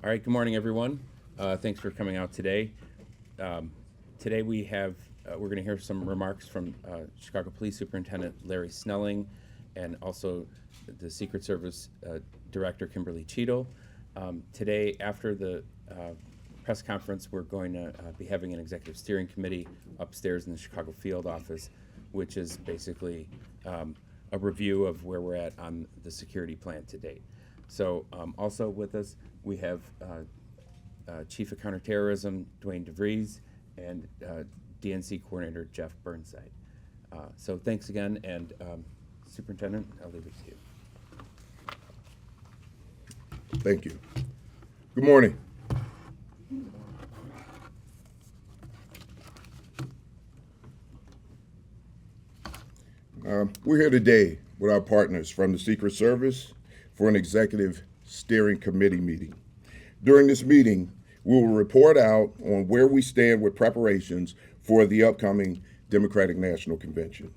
All right, good morning, everyone. Thanks for coming out today. Today we're going to hear some remarks from Chicago Police Superintendent Larry Snelling and also the Secret Service Director Kimberly Cheatle. Today, after the press conference, we're going to be having an executive steering committee upstairs in the Chicago field office, which is basically a review of where we're at on the security plan to date. So also with us, we have Chief of Counterterrorism Dwayne DeVries and DNC Coordinator Jeff Burnside. So thanks again, and Superintendent, I'll leave it to you. Thank you. Good morning. We're here today with our partners from the Secret Service for an executive steering committee meeting. During this meeting, we will report out on where we stand with preparations for the upcoming Democratic National Convention.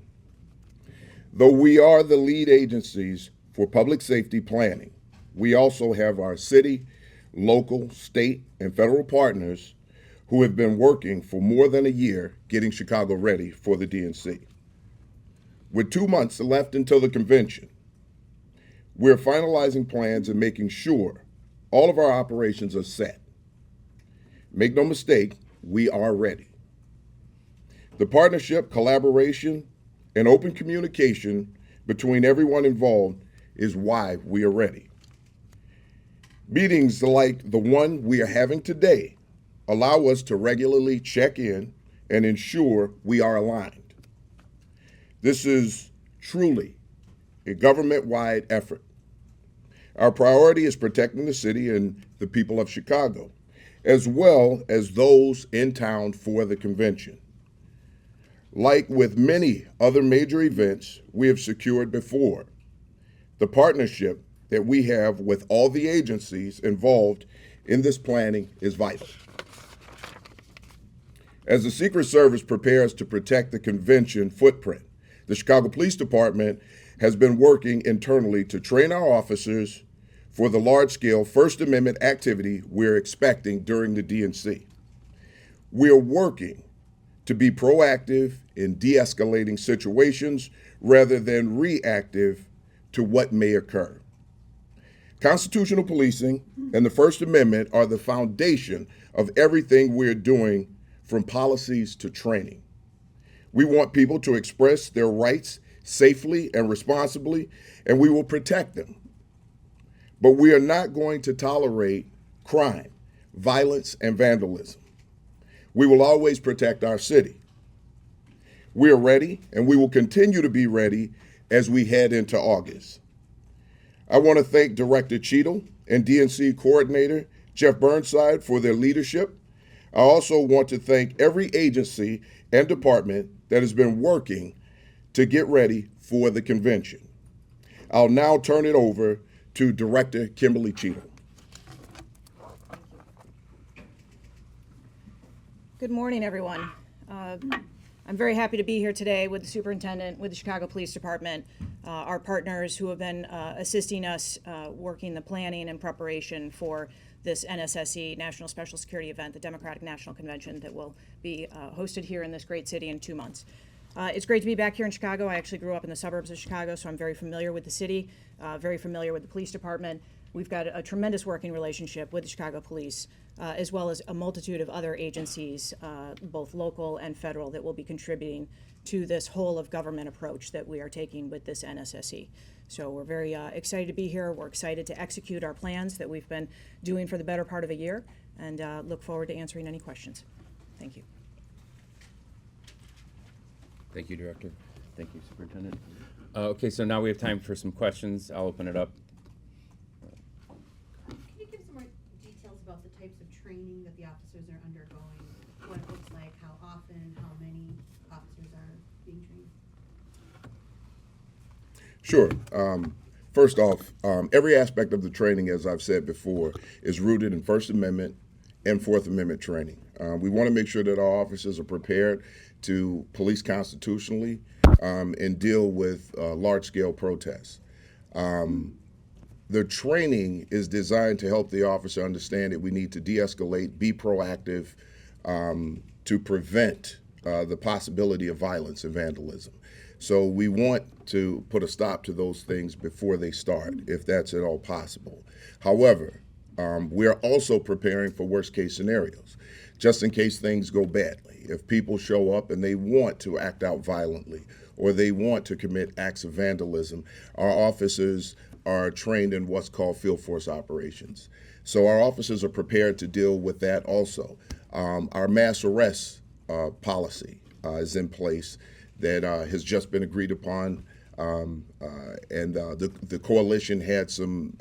Though we are the lead agencies for public safety planning, we also have our city, local, state, and federal partners who have been working for more than a year getting Chicago ready for the DNC. With 2 months left until the convention, we're finalizing plans and making sure all of our operations are set. Make no mistake, we are ready. The partnership, collaboration, and open communication between everyone involved is why we are ready. Meetings like the one we are having today allow us to regularly check in and ensure we are aligned. This is truly a government-wide effort. Our priority is protecting the city and the people of Chicago, as well as those in town for the convention. Like with many other major events we have secured before, the partnership that we have with all the agencies involved in this planning is vital. As the Secret Service prepares to protect the convention footprint, the Chicago Police Department has been working internally to train our officers for the large-scale First Amendment activity we're expecting during the DNC. We're working to be proactive in de-escalating situations rather than reactive to what may occur. Constitutional policing and the First Amendment are the foundation of everything we're doing, from policies to training. We want people to express their rights safely and responsibly, and we will protect them. But we are not going to tolerate crime, violence, and vandalism. We will always protect our city. We are ready, and we will continue to be ready as we head into August. I want to thank Director Cheatle and DNC Coordinator Jeff Burnside for their leadership. I also want to thank every agency and department that has been working to get ready for the convention. I'll now turn it over to Director Kimberly Cheatle. Good morning, everyone. I'm very happy to be here today with the Superintendent, with the Chicago Police Department, our partners who have been assisting us working the planning and preparation for this NSSE, National Special Security Event, the Democratic National Convention that will be hosted here in this great city in 2 months. It's great to be back here in Chicago. I actually grew up in the suburbs of Chicago, so I'm very familiar with the city, very familiar with the police department. We've got a tremendous working relationship with the Chicago Police, as well as a multitude of other agencies, both local and federal, that will be contributing to this whole of government approach that we are taking with this NSSE. So we're very excited to be here. We're excited to execute our plans that we've been doing for the better part of a year, and look forward to answering any questions. Thank you. Thank you, Director. Thank you, Superintendent. Okay, so now we have time for some questions. I'll open it up. Can you give some more details about the types of training that the officers are undergoing, what it looks like, how often, how many officers are being trained? Sure. First off, every aspect of the training, as I've said before, is rooted in First Amendment and Fourth Amendment training. We want to make sure that our officers are prepared to police constitutionally and deal with large-scale protests. The training is designed to help the officer understand that we need to de-escalate, be proactive, to prevent the possibility of violence and vandalism. So we want to put a stop to those things before they start, if that's at all possible. However, we are also preparing for worst case scenarios, just in case things go badly. If people show up and they want to act out violently or they want to commit acts of vandalism, our officers are trained in what's called field force operations. So our officers are prepared to deal with that also. Our mass arrest policy is in place that has just been agreed upon. The coalition had some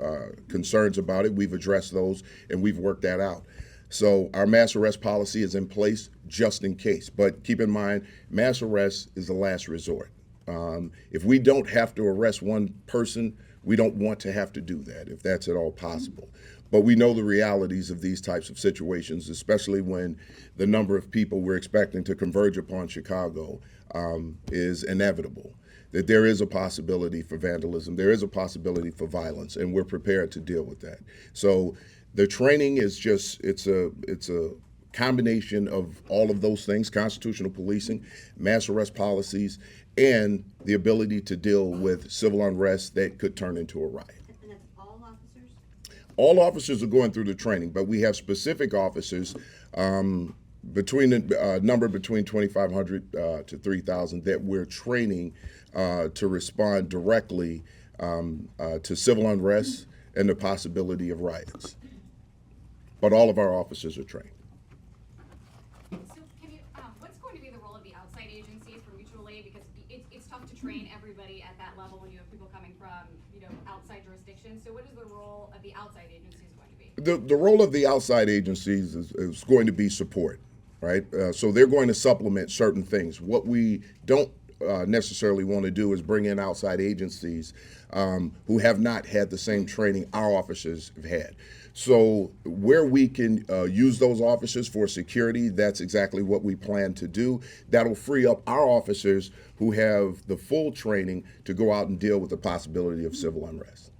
concerns about it. We've addressed those and we've worked that out. So our mass arrest policy is in place just in case. But keep in mind, mass arrest is the last resort. If we don't have to arrest one person, we don't want to have to do that, if that's at all possible. But we know the realities of these types of situations, especially when the number of people we're expecting to converge upon Chicago is inevitable. That there is a possibility for vandalism, there is a possibility for violence, and we're prepared to deal with that. So the training is just, it's a combination of all of those things: constitutional policing, mass arrest policies, and the ability to deal with civil unrest that could turn into a riot. And that's all officers? All officers are going through the training, but we have specific officers between the number between 2,500 to 3,000 that we're training to respond directly to civil unrest and the possibility of riots. But all of our officers are trained. So can you, what's going to be the role of the outside agencies for mutual aid? Because it's tough to train everybody at that level when you have people coming from, outside jurisdictions. So what is the role of the outside agencies going to be? The role of the outside agencies is going to be support, right? So they're going to supplement certain things. What we don't necessarily want to do is bring in outside agencies who have not had the same training our officers have had. So where we can use those officers for security, that's exactly what we plan to do. That'll free up our officers who have the full training to go out and deal with the possibility of civil unrest.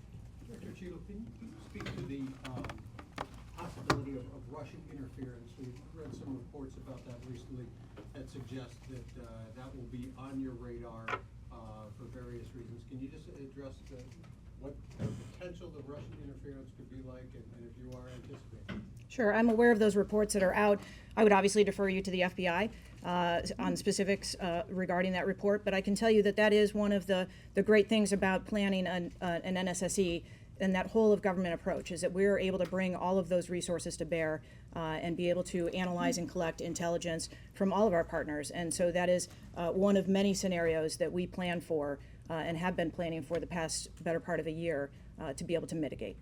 Director Cheatle, can you speak to the possibility of Russian interference? We've read some reports about that recently that suggest that that will be on your radar for various reasons. Can you just address what the potential of Russian interference could be like, and if you are anticipating? Sure, I'm aware of those reports that are out. I would obviously defer you to the FBI on specifics regarding that report, but I can tell you that that is one of the great things about planning an NSSE and that whole of government approach, is that we're able to bring all of those resources to bear and be able to analyze and collect intelligence from all of our partners. And so that is one of many scenarios that we plan for and have been planning for the past better part of a year to be able to mitigate.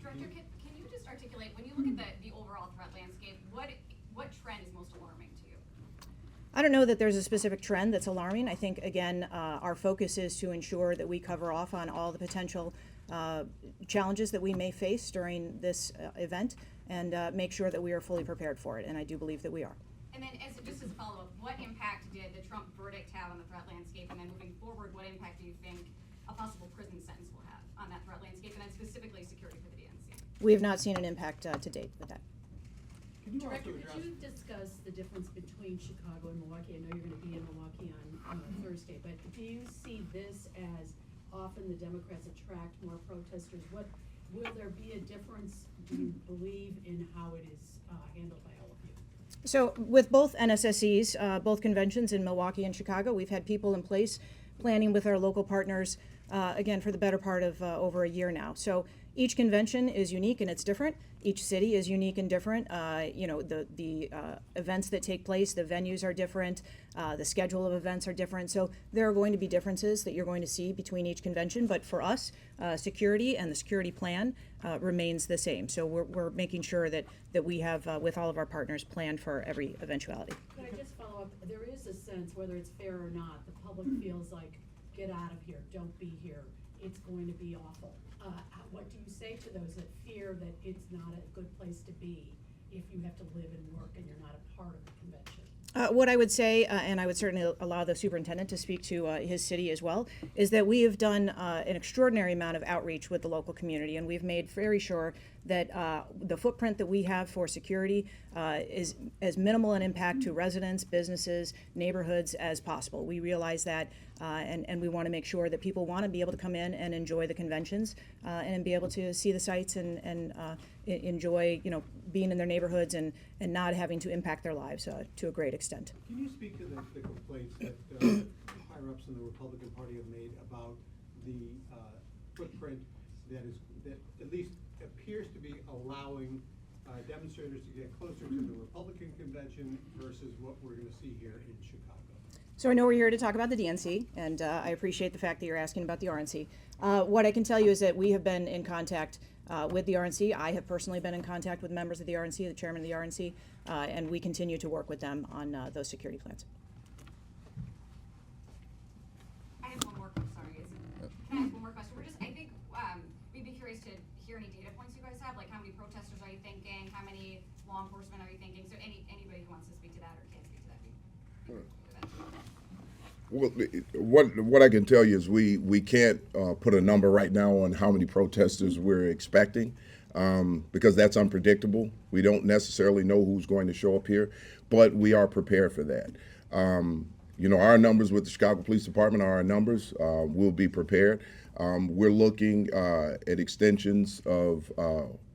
Director, can you just articulate, when you look at the overall threat landscape, what trend is most alarming to you? I don't know that there's a specific trend that's alarming. I think, again, our focus is to ensure that we cover off on all the potential challenges that we may face during this event and make sure that we are fully prepared for it, and I do believe that we are. And then just as a follow-up, what impact did the Trump verdict have on the threat landscape? And then moving forward, what impact do you think a possible prison sentence will have on that threat landscape, and then specifically security for the DNC? We have not seen an impact to date with that. Can you also Director, address? could you discuss the difference between Chicago and Milwaukee? I know you're going to be in Milwaukee on Thursday, but do you see this as often the Democrats attract more protesters? Will there be a difference, do you believe, in how it is handled by all of you? So with both NSSEs, both conventions in Milwaukee and Chicago, we've had people in place planning with our local partners, again, for the better part of over a year now. So each convention is unique and it's different. Each city is unique and different. The events that take place, the venues are different, the schedule of events are different. So there are going to be differences that you're going to see between each convention. But for us, security and the security plan remains the same. So we're making sure that we have, with all of our partners, planned for every eventuality. Could I just follow up? There is a sense, whether it's fair or not, the public feels like, get out of here, don't be here, it's going to be awful. What do you say to those that fear that it's not a good place to be if you have to live and work and you're not a part of the convention? What I would say, and I would certainly allow the superintendent to speak to his city as well, is that we have done an extraordinary amount of outreach with the local community, and we've made very sure that the footprint that we have for security is as minimal an impact to residents, businesses, neighborhoods as possible. We realize that, and we want to make sure that people want to be able to come in and enjoy the conventions and be able to see the sites and enjoy, being in their neighborhoods and not having to impact their lives to a great extent. Can you speak to the complaints that higher-ups in the Republican Party have made about the footprint that at least appears to be allowing demonstrators to get closer to the Republican convention versus what we're going to see here in Chicago? So I know we're here to talk about the DNC, and I appreciate the fact that you're asking about the RNC. What I can tell you is that we have been in contact with the RNC. I have personally been in contact with members of the RNC, the chairman of the RNC, and we continue to work with them on those security plans. I have one more, sorry, can I ask one more question? I think, we'd be curious to hear any data points you guys have, like how many protesters are you thinking, how many law enforcement are you thinking? So anybody who wants to speak to that or can speak to that. Well, what I can tell you is we can't put a number right now on how many protesters we're expecting because that's unpredictable. We don't necessarily know who's going to show up here, but we are prepared for that. Our numbers with the Chicago Police Department are our numbers. We'll be prepared. We're looking at extensions of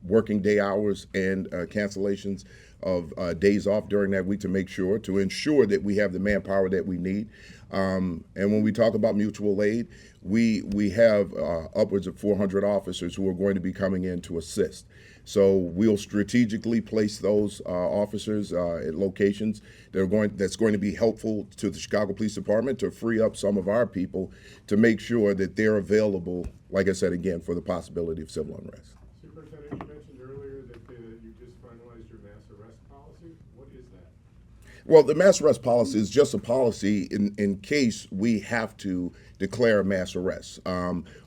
working day hours and cancellations of days off during that week to ensure that we have the manpower that we need. And when we talk about mutual aid, we have upwards of 400 officers who are going to be coming in to assist. So we'll strategically place those officers at locations that's going to be helpful to the Chicago Police Department to free up some of our people to make sure that they're available, like I said again, for the possibility of civil unrest. Superintendent, you mentioned earlier that you just finalized your mass arrest policy. What is that? Well, the mass arrest policy is just a policy in case we have to declare a mass arrest,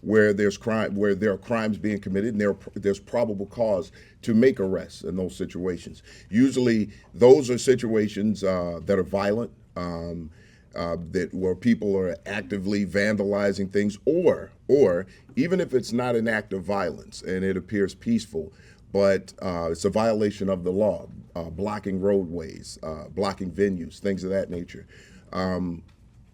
where there are crimes being committed and there's probable cause to make arrests in those situations. Usually, those are situations that are violent, where people are actively vandalizing things, or even if it's not an act of violence and it appears peaceful, but it's a violation of the law, blocking roadways, blocking venues, things of that nature.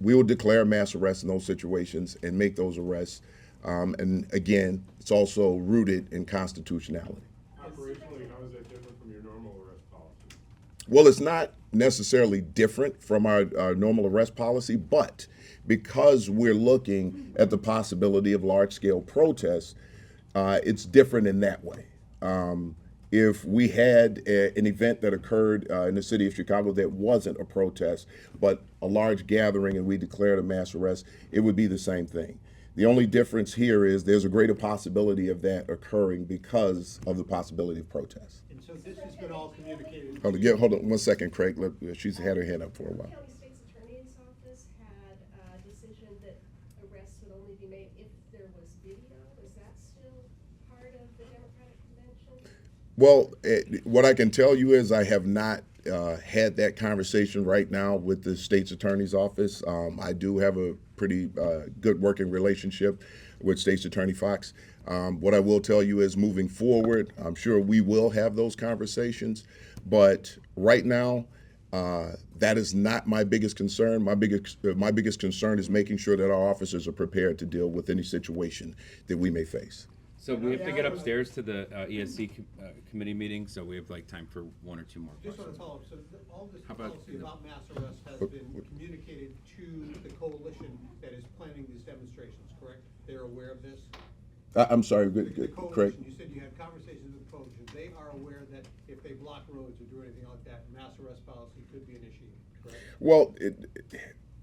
We will declare mass arrests in those situations and make those arrests. And again, it's also rooted in constitutionality. Operationally, how is that different from your normal arrest policy? Well, it's not necessarily different from our normal arrest policy, but because we're looking at the possibility of large-scale protests, it's different in that way. If we had an event that occurred in the city of Chicago that wasn't a protest, but a large gathering and we declared a mass arrest, it would be the same thing. The only difference here is there's a greater possibility of that occurring because of the possibility of protest. And so this has been all communicated. Hold on 1 second, Craig. She's had her hand up for a while. County State's Attorney's Office had a decision that arrests would only be made if there was video. Is that still part of the Democratic Convention? Well, what I can tell you is I have not had that conversation right now with the state's attorney's office. I do have a pretty good working relationship with State's Attorney Fox. What I will tell you is moving forward, I'm sure we will have those conversations, but right now, that is not my biggest concern. My biggest concern is making sure that our officers are prepared to deal with any situation that we may face. So we have to get upstairs to the ESC committee meeting, so we have time for one or two more Just want questions. to follow up, so all this How about- policy about mass arrest has been communicated to the coalition that is planning these demonstrations, correct? They're aware of this? I'm sorry, The Craig. coalition, you said you had conversations with the coalition. They are aware that if they block roads or do anything like that, mass arrest policy could be an issue, correct? Well,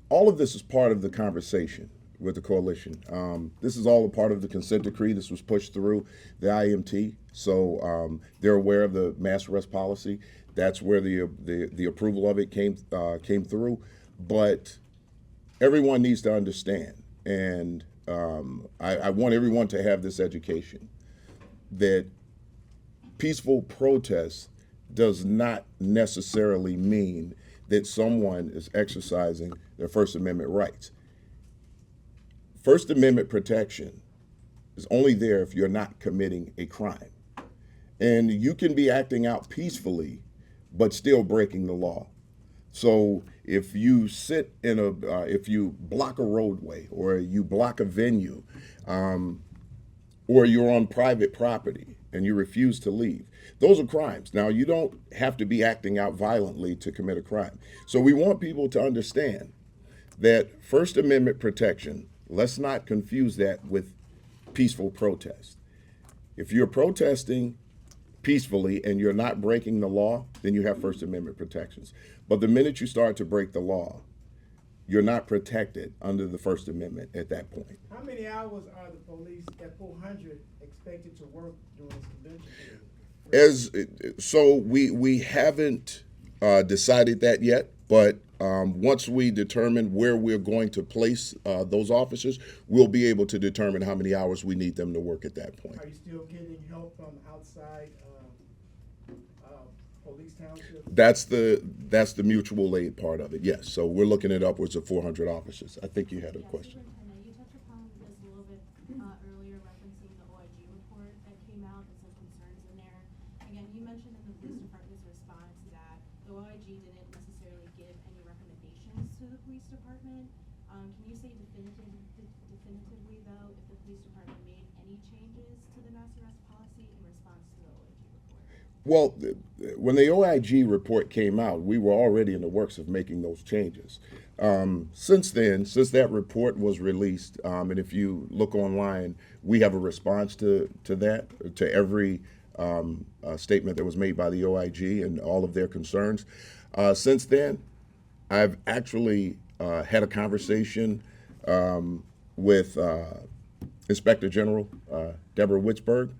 all of this is part of the conversation with the coalition. This is all a part of the consent decree. This was pushed through the IMT, so they're aware of the mass arrest policy. That's where the approval of it came through. But everyone needs to understand, and I want everyone to have this education, that peaceful protest does not necessarily mean that someone is exercising their First Amendment rights. First Amendment protection is only there if you're not committing a crime. And you can be acting out peacefully, but still breaking the law. So if you sit in if you block a roadway, or you block a venue, or you're on private property and you refuse to leave, those are crimes. Now, you don't have to be acting out violently to commit a crime. So we want people to understand that First Amendment protection, let's not confuse that with peaceful protest. If you're protesting peacefully and you're not breaking the law, then you have First Amendment protections. But the minute you start to break the law, you're not protected under the First Amendment at that point. How many hours are the police at 400 expected to work during this convention period? So we haven't decided that yet, but once we determine where we're going to place those officers, we'll be able to determine how many hours we need them to work at that point. Are you still getting help from outside police townships? That's the mutual aid part of it, yes. So we're looking at upwards of 400 officers. I think you had a question. Superintendent, you touched upon this a little bit earlier, referencing the OIG report that came out and some concerns in there. Again, you mentioned in the police department's response that the OIG didn't necessarily give any recommendations to the police department. Can you say definitively, though, if the police department made any changes to the mass arrest policy in response to the OIG report? Well, when the OIG report came out, we were already in the works of making those changes. Since then, since that report was released, and if you look online, we have a response to that, to every statement that was made by the OIG and all of their concerns. Since then, I've actually had a conversation with Inspector General Deborah Witzberg.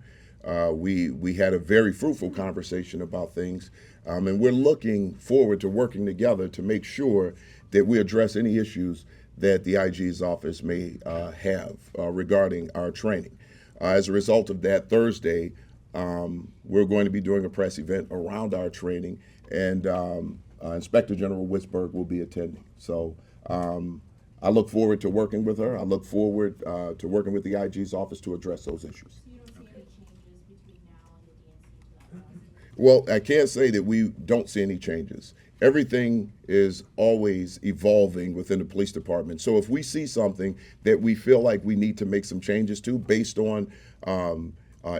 We had a very fruitful conversation about things, and we're looking forward to working together to make sure that we address any issues that the IG's office may have regarding our training. As a result of that, Thursday, we're going to be doing a press event around our training, and Inspector General Witzberg will be attending. So I look forward to working with her. I look forward to working with the IG's office to address those issues. So you don't see any changes between now and the DNC to that policy? Well, I can't say that we don't see any changes. Everything is always evolving within the police department. So if we see something that we feel like we need to make some changes to based on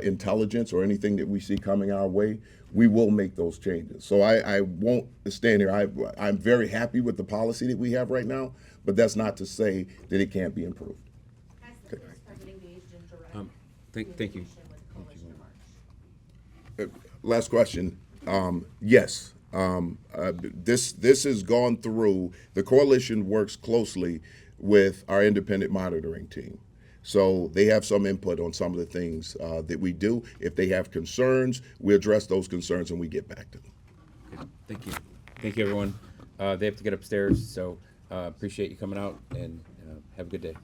intelligence or anything that we see coming our way, we will make those changes. So I won't stand here. I'm very happy with the policy that we have right now, but that's not to say that it can't be improved. Has the police department engaged in direct Thank you. communication with Coalition March? Last question. Yes. This has gone through, the coalition works closely with our independent monitoring team. So they have some input on some of the things that we do. If they have concerns, we address those concerns and we get back to them. Okay, thank you. Thank you, everyone. They have to get upstairs, so appreciate you coming out, and have a good day.